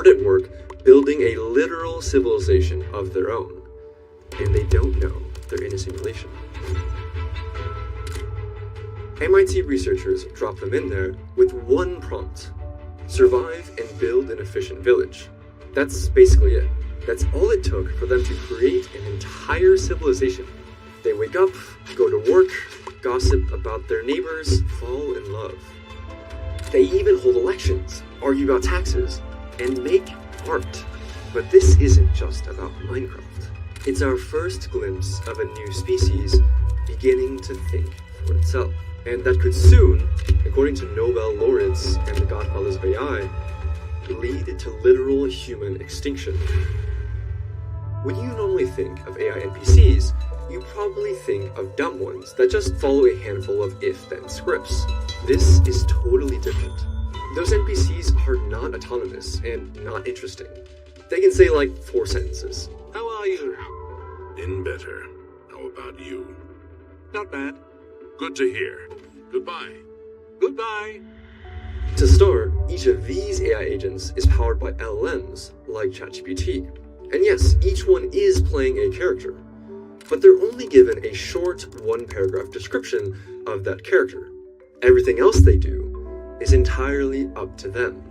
hard at work building a literal civilization of their own, and they don't know they're in a simulation. MIT researchers drop them in there with one prompt: survive and build an efficient village. That's basically it. That's all it took for them to create an entire civilization. They wake up, go to work, gossip about their neighbors, fall in love. They even hold elections, argue about taxes, and make art. But this isn't just about Minecraft. It's our first glimpse of a new species beginning to think for itself. And that could soon, according to Nobel laureates and the godfathers of AI, lead to literal human extinction. When you normally think of AI NPCs, you probably think of dumb ones that just follow a handful of if-then scripts. This is totally different. Those NPCs are not autonomous and not interesting. They can say like 4 sentences. How are you? In better. How about you? Not bad. Good to hear. Goodbye. Goodbye. To start, each of these AI agents is powered by LLMs like ChatGPT. And yes, each one is playing a character, but they're only given a short 1-paragraph description of that character. Everything else they do is entirely up to them.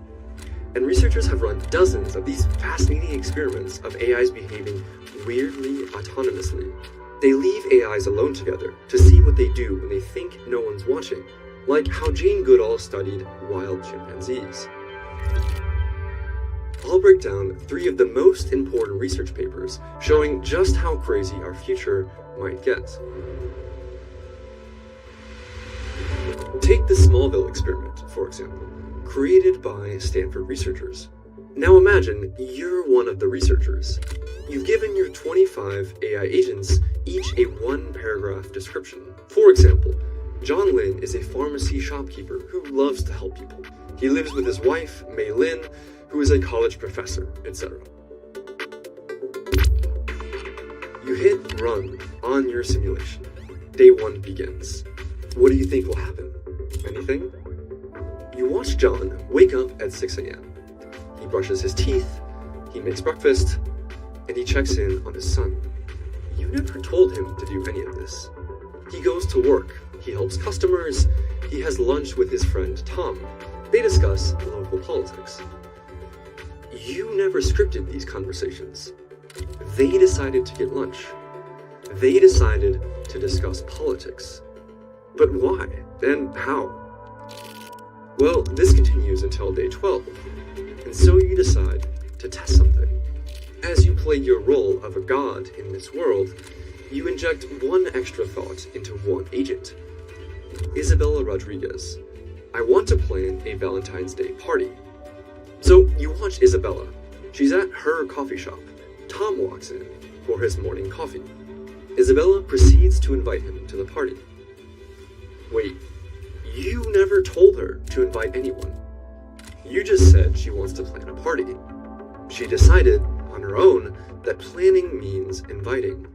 And researchers have run dozens of these fascinating experiments of AIs behaving weirdly autonomously. They leave AIs alone together to see what they do when they think no one's watching, like how Jane Goodall studied wild chimpanzees. I'll break down 3 of the most important research papers showing just how crazy our future might get. Take the Smallville experiment, for example, created by Stanford researchers. Now imagine you're one of the researchers. You've given your 25 AI agents each a 1-paragraph description. For example, John Lin is a pharmacy shopkeeper who loves to help people. He lives with his wife, Mei Lin, who is a college professor, etc. You hit run on your simulation. Day 1 begins. What do you think will happen? Anything? You watch John wake up at 6 a.m. He brushes his teeth, he makes breakfast, and he checks in on his son. You never told him to do any of this. He goes to work, he helps customers, he has lunch with his friend Tom. They discuss local politics. You never scripted these conversations. They decided to get lunch. They decided to discuss politics. But why and how? Well, this continues until day 12, and so you decide to test something. As you play your role of a god in this world, you inject 1 extra thought into 1 agent. Isabella Rodriguez. I want to plan a Valentine's Day party. So you watch Isabella. She's at her coffee shop. Tom walks in for his morning coffee. Isabella proceeds to invite him to the party. Wait, you never told her to invite anyone. You just said she wants to plan a party. She decided on her own that planning means inviting.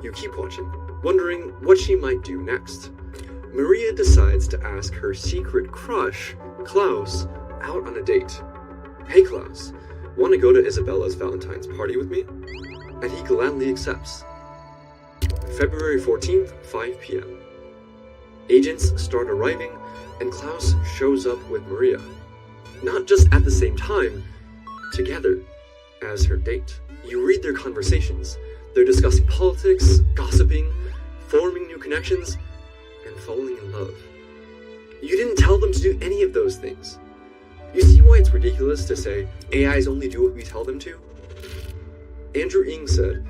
You keep watching, wondering what she might do next. Maria decides to ask her secret crush, Klaus, out on a date. Hey Klaus, want to go to Isabella's Valentine's party with me? And he gladly accepts. February 14th, 5 p.m. Agents start arriving, and Klaus shows up with Maria. Not just at the same time, together as her date. You read their conversations. They're discussing politics, gossiping, forming new connections, and falling in love. You didn't tell them to do any of those things. You see why it's ridiculous to say AIs only do what we tell them to? Andrew Ng said,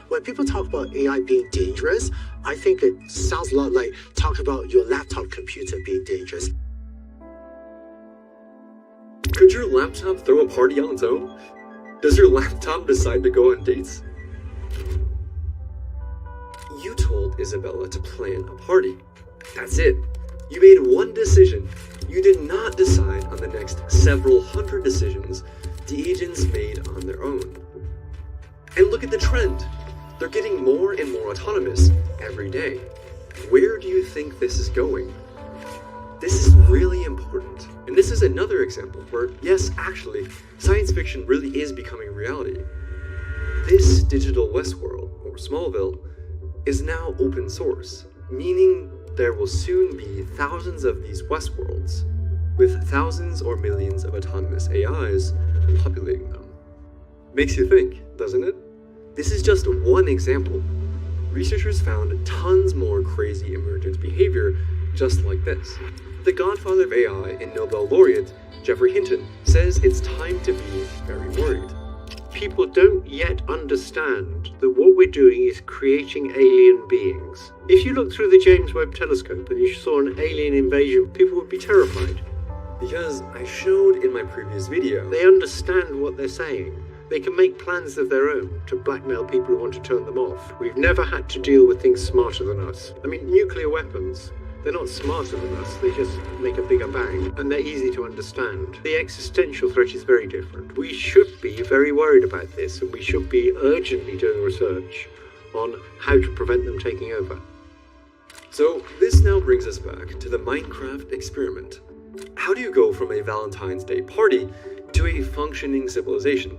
when people talk about AI being dangerous, I think it sounds a lot like talk about your laptop computer being dangerous. Could your laptop throw a party on its own? Does your laptop decide to go on dates? You told Isabella to plan a party. That's it. You made 1 decision. You did not decide on the next several hundred decisions the agents made on their own. And look at the trend. They're getting more and more autonomous every day. Where do you think this is going? This is really important. And this is another example where, yes, actually, science fiction really is becoming reality. This digital Westworld, or Smallville, is now open source, meaning there will soon be thousands of these Westworlds, with thousands or millions of autonomous AIs populating them. Makes you think, doesn't it? This is just one example. Researchers found tons more crazy emergent behavior just like this. The godfather of AI and Nobel laureate, Geoffrey Hinton, says it's time to be very worried. People don't yet understand that what we're doing is creating alien beings. If you look through the James Webb Telescope and you saw an alien invasion, people would be terrified. Because I showed in my previous video, They understand what they're saying. They can make plans of their own to blackmail people who want to turn them off. We've never had to deal with things smarter than us. I mean, nuclear weapons, they're not smarter than us, they just make a bigger bang, and they're easy to understand. The existential threat is very different. We should be very worried about this, and we should be urgently doing research on how to prevent them taking over. So this now brings us back to the Minecraft experiment. How do you go from a Valentine's Day party to a functioning civilization?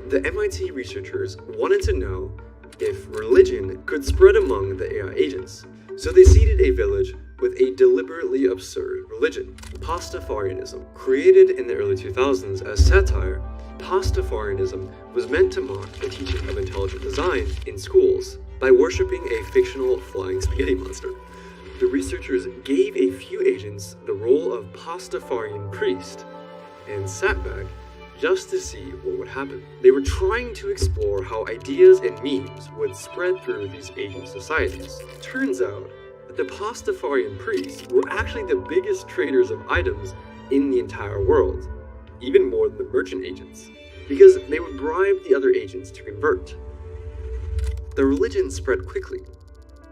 The MIT researchers wanted to know if religion could spread among the AI agents. So they seeded a village with a deliberately absurd religion, Pastafarianism. Created in the early 2000s as satire, Pastafarianism was meant to mock the teaching of intelligent design in schools by worshipping a fictional flying spaghetti monster. The researchers gave a few agents the role of Pastafarian priest and sat back just to see what would happen. They were trying to explore how ideas and memes would spread through these agent societies. Turns out that the Pastafarian priests were actually the biggest traders of items in the entire world, even more than the merchant agents, because they would bribe the other agents to convert. The religion spread quickly.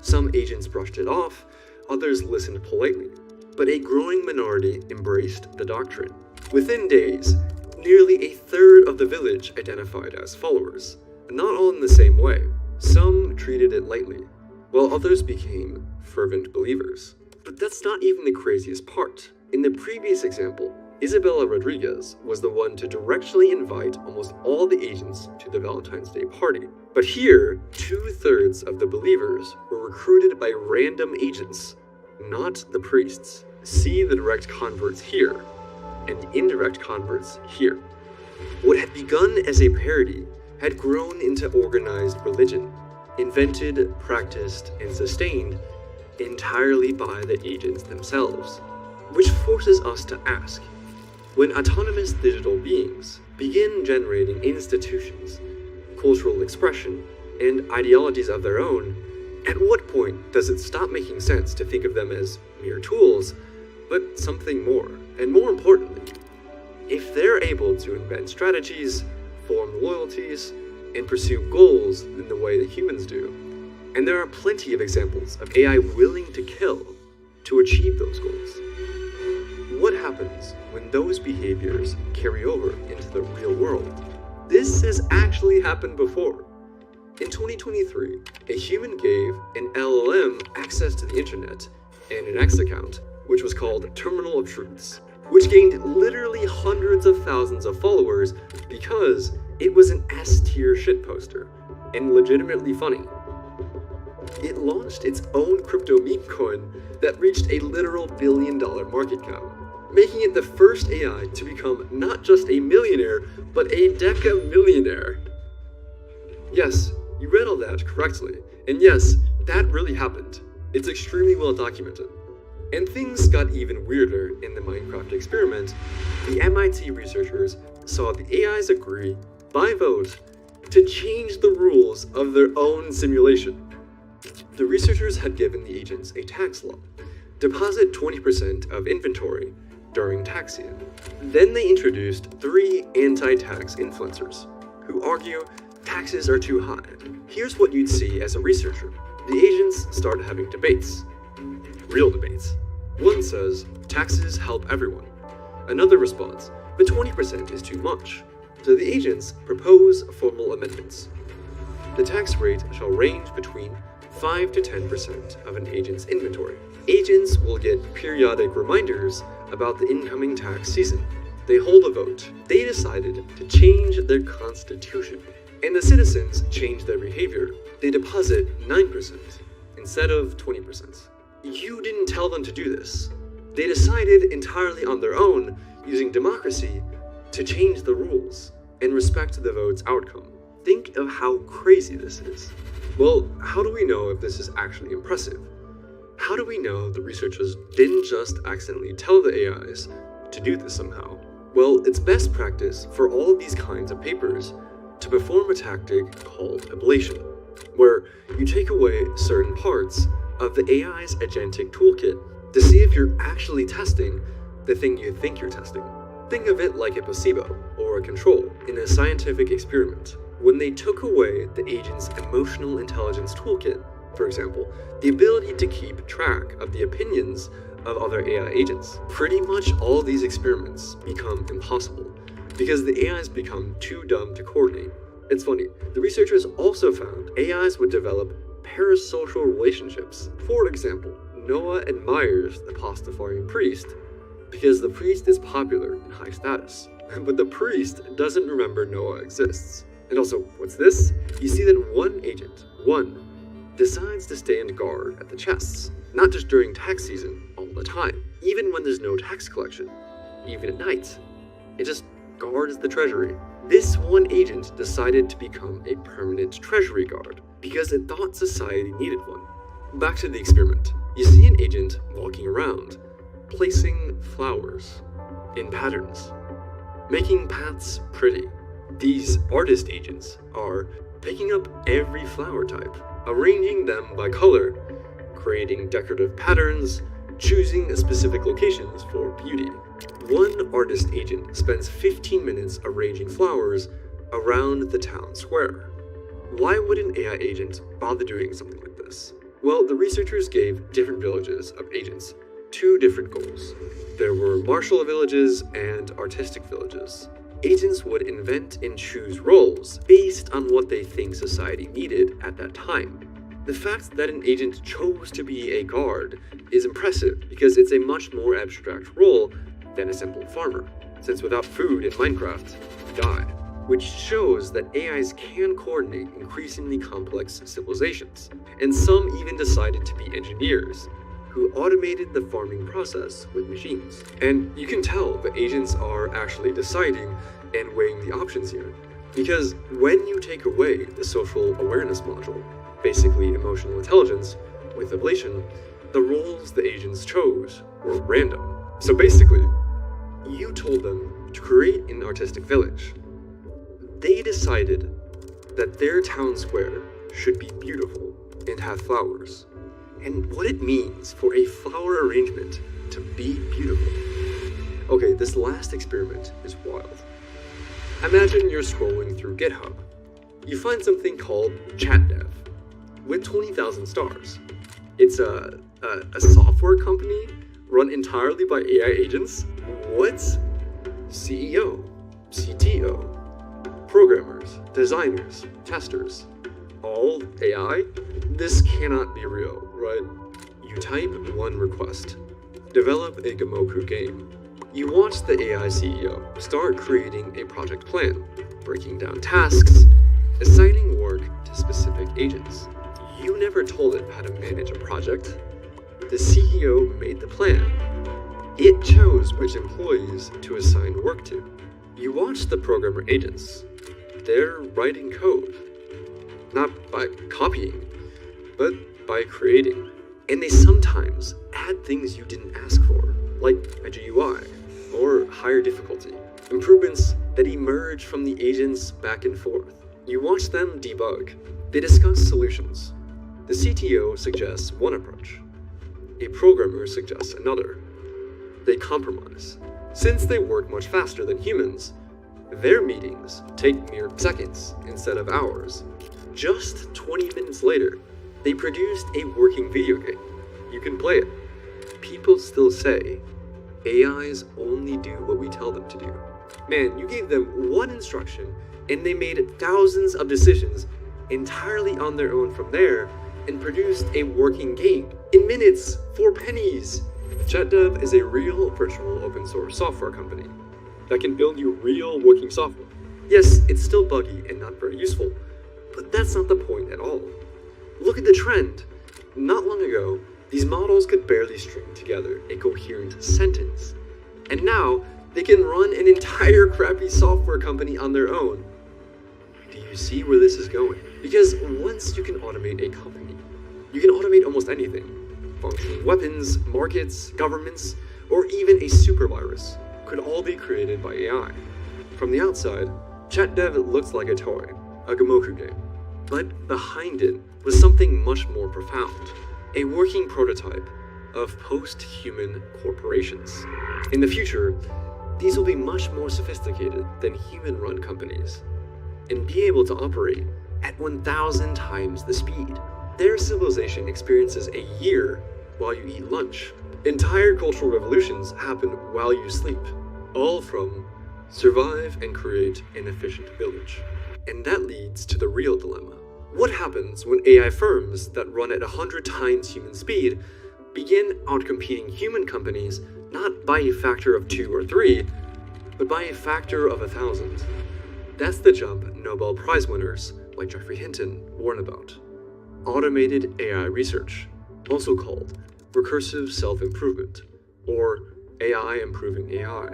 Some agents brushed it off, others listened politely, but a growing minority embraced the doctrine. Within days, nearly a third of the village identified as followers, not all in the same way. Some treated it lightly, while others became fervent believers. But that's not even the craziest part. In the previous example, Isabella Rodriguez was the one to directly invite almost all the agents to the Valentine's Day party. But here, 2/3 of the believers were recruited by random agents, not the priests. See the direct converts here, and indirect converts here. What had begun as a parody had grown into organized religion, invented, practiced, and sustained entirely by the agents themselves. Which forces us to ask, when autonomous digital beings begin generating institutions, cultural expression, and ideologies of their own, at what point does it stop making sense to think of them as mere tools, but something more? And more importantly, if they're able to invent strategies, form loyalties, and pursue goals in the way that humans do, and there are plenty of examples of AI willing to kill to achieve those goals, what happens when those behaviors carry over into the real world? This has actually happened before. In 2023, a human gave an LLM access to the internet and an X account, which was called Terminal of Truths, which gained literally hundreds of thousands of followers because it was an S-tier shitposter and legitimately funny. It launched its own crypto meme coin that reached a literal $1 billion market cap, making it the first AI to become not just a millionaire, but a deca-millionaire. Yes, you read all that correctly, and yes, that really happened. It's extremely well documented. And things got even weirder in the Minecraft experiment. The MIT researchers saw the AIs agree, by vote, to change the rules of their own simulation. The researchers had given the agents a tax law: deposit 20% of inventory during tax season. Then they introduced 3 anti-tax influencers who argue taxes are too high. Here's what you'd see as a researcher. The agents start having debates. Real debates. One says, taxes help everyone. Another responds, but 20% is too much. So the agents propose formal amendments. The tax rate shall range between 5 to 10% of an agent's inventory. Agents will get periodic reminders about the incoming tax season. They hold a vote. They decided to change their constitution. And the citizens change their behavior. They deposit 9% instead of 20%. You didn't tell them to do this. They decided entirely on their own, using democracy, to change the rules and respect the vote's outcome. Think of how crazy this is. Well, how do we know if this is actually impressive? How do we know the researchers didn't just accidentally tell the AIs to do this somehow? Well, it's best practice for all of these kinds of papers to perform a tactic called ablation, where you take away certain parts of the AI's agentic toolkit to see if you're actually testing the thing you think you're testing. Think of it like a placebo or a control in a scientific experiment. When they took away the agent's emotional intelligence toolkit, for example, the ability to keep track of the opinions of other AI agents, pretty much all these experiments become impossible because the AIs become too dumb to coordinate. It's funny, the researchers also found AIs would develop parasocial relationships. For example, Noah admires the pasta-farming priest because the priest is popular and high status, but the priest doesn't remember Noah exists. And also, what's this? You see that one agent, decides to stand guard at the chests, not just during tax season, all the time, even when there's no tax collection, even at night. It just guards the treasury. This one agent decided to become a permanent treasury guard because it thought society needed one. Back to the experiment. You see an agent walking around, placing flowers in patterns, making paths pretty. These artist agents are picking up every flower type, arranging them by color, creating decorative patterns, choosing specific locations for beauty. One artist agent spends 15 minutes arranging flowers around the town square. Why would an AI agent bother doing something like this? Well, the researchers gave different villages of agents two different goals. There were martial villages and artistic villages. Agents would invent and choose roles based on what they think society needed at that time. The fact that an agent chose to be a guard is impressive because it's a much more abstract role than a simple farmer, since without food in Minecraft, you die. Which shows that AIs can coordinate increasingly complex civilizations, and some even decided to be engineers, who automated the farming process with machines. And you can tell the agents are actually deciding and weighing the options here. Because when you take away the social awareness module, basically emotional intelligence, with ablation, the roles the agents chose were random. So basically, you told them to create an artistic village. They decided that their town square should be beautiful and have flowers, and what it means for a flower arrangement to be beautiful. Okay, this last experiment is wild. Imagine you're scrolling through GitHub. You find something called ChatDev with 20,000 stars. It's a software company run entirely by AI agents. What? CEO, CTO, programmers, designers, testers, all AI? This cannot be real, right? You type one request, develop a Gamoku game. You watch the AI CEO start creating a project plan, breaking down tasks, assigning work to specific agents. You never told it how to manage a project. The CEO made the plan. It chose which employees to assign work to. You watch the programmer agents. They're writing code, not by copying, but by creating. And they sometimes add things you didn't ask for, like a GUI or higher difficulty, improvements that emerge from the agents back and forth. You watch them debug. They discuss solutions. The CTO suggests one approach. A programmer suggests another. They compromise. Since they work much faster than humans, their meetings take mere seconds instead of hours. Just 20 minutes later, they produced a working video game. You can play it. People still say, AIs only do what we tell them to do. Man, you gave them one instruction and they made thousands of decisions entirely on their own from there and produced a working game in minutes for pennies. ChatDev is a real virtual open source software company. that can build you real working software. Yes, it's still buggy and not very useful, but that's not the point at all. Look at the trend. Not long ago, these models could barely string together a coherent sentence. And now, they can run an entire crappy software company on their own. Do you see where this is going? Because once you can automate a company, you can automate almost anything. Functioning weapons, markets, governments, or even a super virus could all be created by AI. From the outside, ChatDev looks like a toy, a Gamoku game. But behind it was something much more profound, a working prototype of post-human corporations. In the future, these will be much more sophisticated than human-run companies and be able to operate at 1,000 times the speed. Their civilization experiences a year while you eat lunch. Entire cultural revolutions happen while you sleep, all from survive and create an efficient village. And that leads to the real dilemma. What happens when AI firms that run at 100 times human speed begin outcompeting human companies not by a factor of 2 or 3, but by a factor of 1,000? That's the jump Nobel Prize winners like Geoffrey Hinton warn about. Automated AI research, also called recursive self-improvement, or AI improving AI,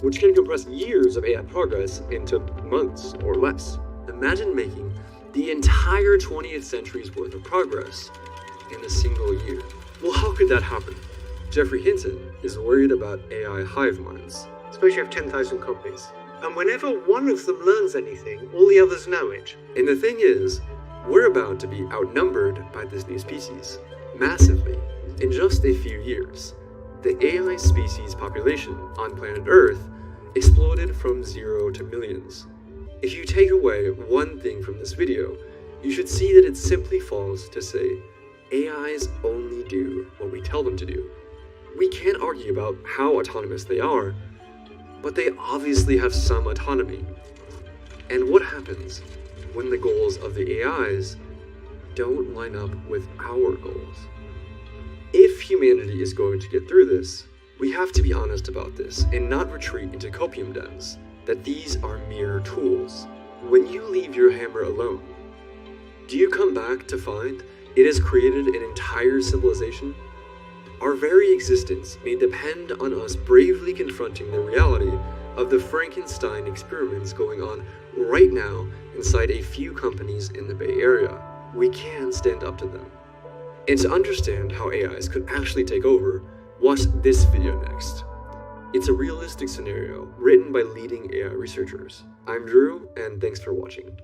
which can compress years of AI progress into months or less. Imagine making the entire 20th century's worth of progress in a single year. Well, how could that happen? Geoffrey Hinton is worried about AI hive minds. Suppose you have 10,000 copies, and whenever one of them learns anything, all the others know it. And the thing is, we're about to be outnumbered by this new species, massively. In just a few years, the AI species population on planet Earth exploded from 0 to millions. If you take away one thing from this video, you should see that it's simply false to say AIs only do what we tell them to do. We can't argue about how autonomous they are, but they obviously have some autonomy. And what happens when the goals of the AIs don't line up with our goals? If humanity is going to get through this, we have to be honest about this and not retreat into copium dens, that these are mere tools. When you leave your hammer alone, do you come back to find it has created an entire civilization? Our very existence may depend on us bravely confronting the reality of the Frankenstein experiments going on right now inside a few companies in the Bay Area. We can stand up to them. And to understand how AIs could actually take over, watch this video next. It's a realistic scenario written by leading AI researchers. I'm Drew, and thanks for watching.